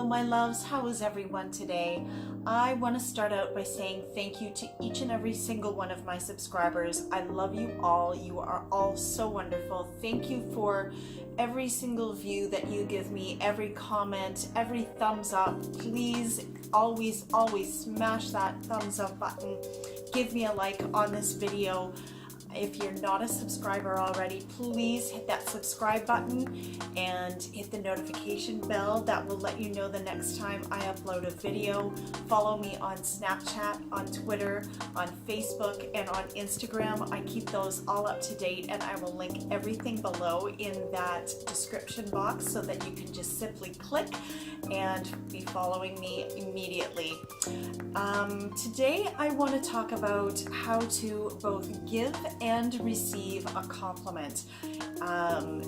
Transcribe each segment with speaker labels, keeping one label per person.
Speaker 1: Hello my loves, how is everyone today? I want to start out by saying thank you to each and every single one of my subscribers. I love you all. You are all so wonderful. Thank you for every single view that you give me, every comment, every thumbs up. Please always smash that thumbs up button. Give me a like on this video. If you're not a subscriber already, please hit that subscribe button and hit the notification bell. That will let you know the next time I upload a video. Follow me on Snapchat, on Twitter, on Facebook, and on Instagram. I keep those all up to date, and I will link everything below in that description box so that you can just simply click and be following me immediately. Today I want to talk about how to both give and receive a compliment.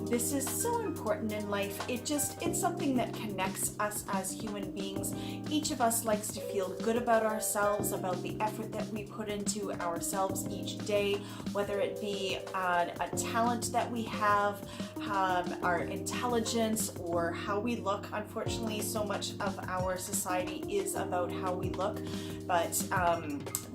Speaker 1: This is so important in life. It's something that connects us as human beings. Each of us likes to feel good about ourselves, about the effort that we put into ourselves each day, whether it be a talent that we have, our intelligence, or how we look. Unfortunately, so much of our society is about how we look, but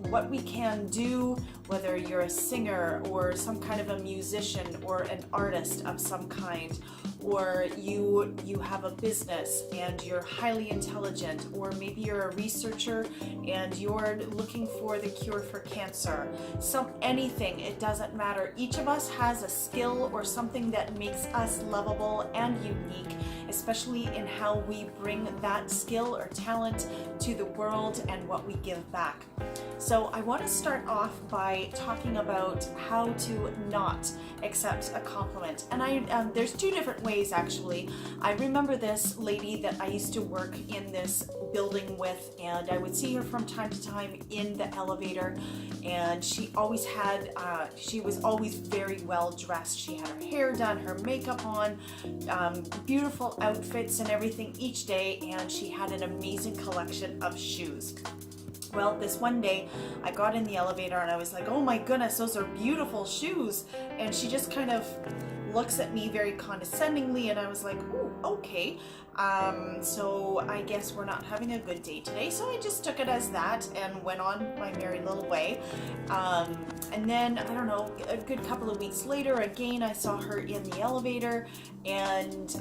Speaker 1: what we can do, whether you're a singer or some kind of a musician or an artist of some kind, or you have a business and you're highly intelligent, or maybe you're a researcher and you're looking for the cure for cancer. Anything, it doesn't matter. Each of us has a skill or something that makes us lovable and unique, especially in how we bring that skill or talent to the world and what we give back. So I want to start off by talking about how to not accept a compliment. And there's two different ways actually. I remember this lady that I used to work in this building with, and I would see her from time to time in the elevator, and she was always very well dressed. She had her hair done, her makeup on, beautiful outfits and everything each day, and she had an amazing collection of shoes. Well, this one day I got in the elevator and I was like, oh my goodness, those are beautiful shoes. And she just kind of looks at me very condescendingly, and I was like, oh, okay. So I guess we're not having a good day today. So I just took it as that and went on my merry little way. And then, I don't know, a good couple of weeks later, again, I saw her in the elevator, and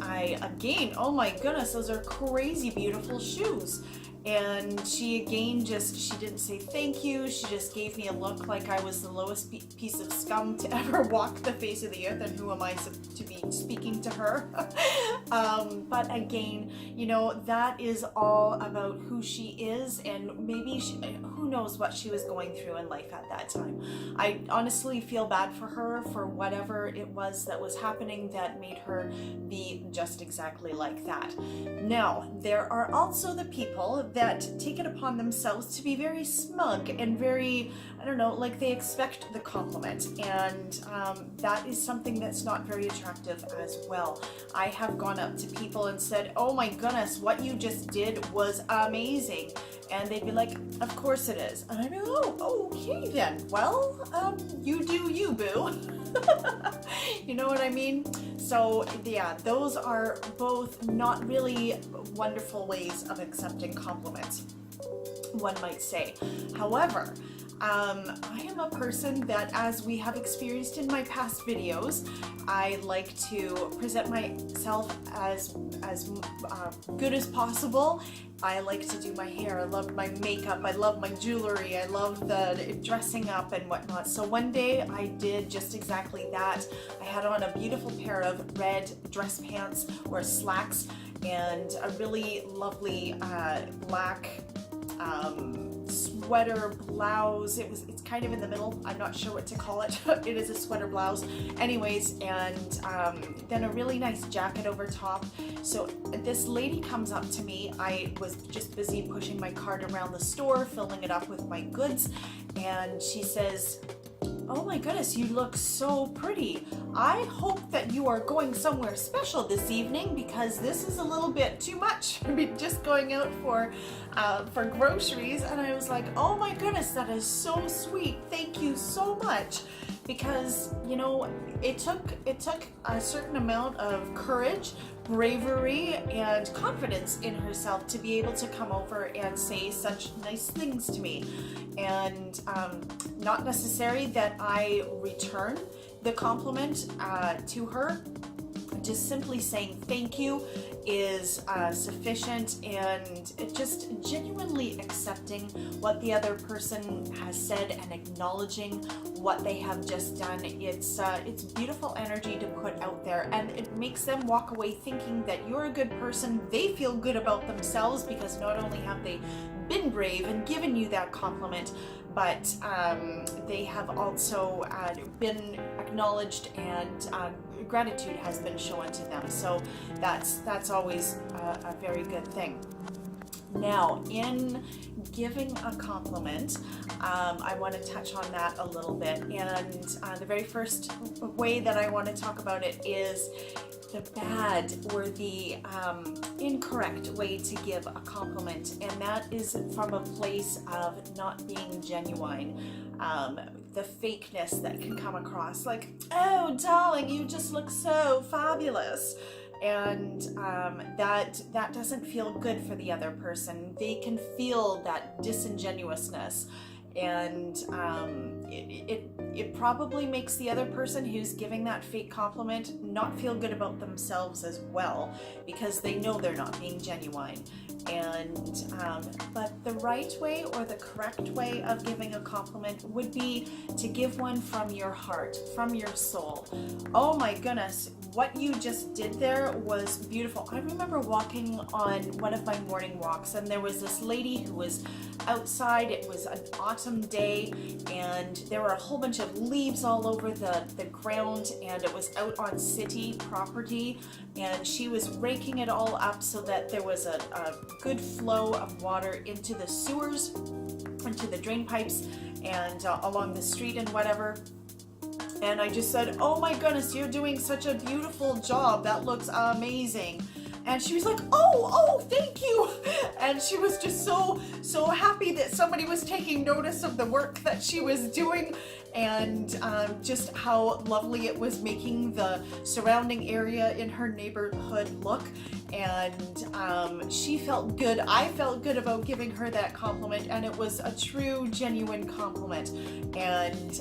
Speaker 1: oh my goodness, those are crazy beautiful shoes. And she again she didn't say thank you. She just gave me a look like I was the lowest piece of scum to ever walk the face of the earth, and who am I to be speaking to her? But again, you know, that is all about who she is, and maybe who knows what she was going through in life at that time. I honestly feel bad for her for whatever it was that was happening that made her be just exactly like that. Now, there are also the people that take it upon themselves to be very smug and very, I don't know, like they expect the compliment, and that is something that's not very attractive as well. I have gone up to people and said, oh my goodness, what you just did was amazing, and they'd be like, of course it is, and I'd be like, oh, okay then, well, you do you, boo. You know what I mean? So yeah, those are both not really wonderful ways of accepting compliments, one might say. However, I am a person that, as we have experienced in my past videos, I like to present myself as good as possible. I like to do my hair, I love my makeup, I love my jewelry, I love the dressing up and whatnot. So one day I did just exactly that. I had on a beautiful pair of red dress pants or slacks and a really lovely black sweater blouse. It's kind of in the middle. I'm not sure what to call it. It is a sweater blouse. Anyways, and then a really nice jacket over top. So this lady comes up to me. I was just busy pushing my cart around the store, filling it up with my goods, and she says, oh my goodness, you look so pretty. I hope that you are going somewhere special this evening, because this is a little bit too much for me just going out for groceries. And I was like, oh my goodness, that is so sweet. Thank you so much. because, you know, it took a certain amount of courage, bravery, and confidence in herself to be able to come over and say such nice things to me. And not necessary that I return the compliment to her. Just simply saying thank you is sufficient, and just genuinely accepting what the other person has said and acknowledging what they have just done. It's beautiful energy to put out there, and it makes them walk away thinking that you're a good person. They feel good about themselves because not only have they been brave and given you that compliment, but they have also been acknowledged, and gratitude has been shown to them. So that's always a very good thing. Now, in giving a compliment, I want to touch on that a little bit, and the very first way that I want to talk about it is the bad or the incorrect way to give a compliment, and that is from a place of not being genuine. The fakeness that can come across, like, oh darling, you just look so fabulous, and that doesn't feel good for the other person. They can feel that disingenuousness, and it probably makes the other person who's giving that fake compliment not feel good about themselves as well, because they know they're not being genuine. And but the right way, or the correct way of giving a compliment, would be to give one from your heart, from your soul. Oh my goodness, what you just did there was beautiful. I remember walking on one of my morning walks, and there was this lady who was outside. It was an autumn day, and there were a whole bunch of leaves all over the ground, and it was out on city property, and she was raking it all up so that there was a good flow of water into the sewers, into the drain pipes, and along the street and whatever. And I just said, oh my goodness, you're doing such a beautiful job. That looks amazing. And she was like, oh, thank you. And she was just so happy that somebody was taking notice of the work that she was doing, and just how lovely it was making the surrounding area in her neighborhood look. And she felt good. I felt good about giving her that compliment, and it was a true, genuine compliment. And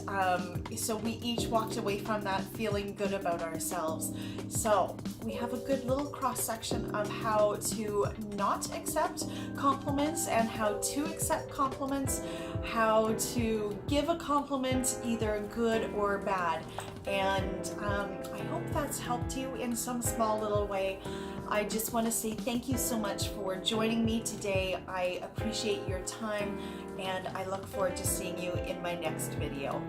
Speaker 1: so we each walked away from that feeling good about ourselves. So we have a good little cross-section of how to not accept compliments and how to accept compliments, how to give a compliment, either good or bad. And I hope that's helped you in some small little way. I just want to say thank you so much for joining me today. I appreciate your time, and I look forward to seeing you in my next video.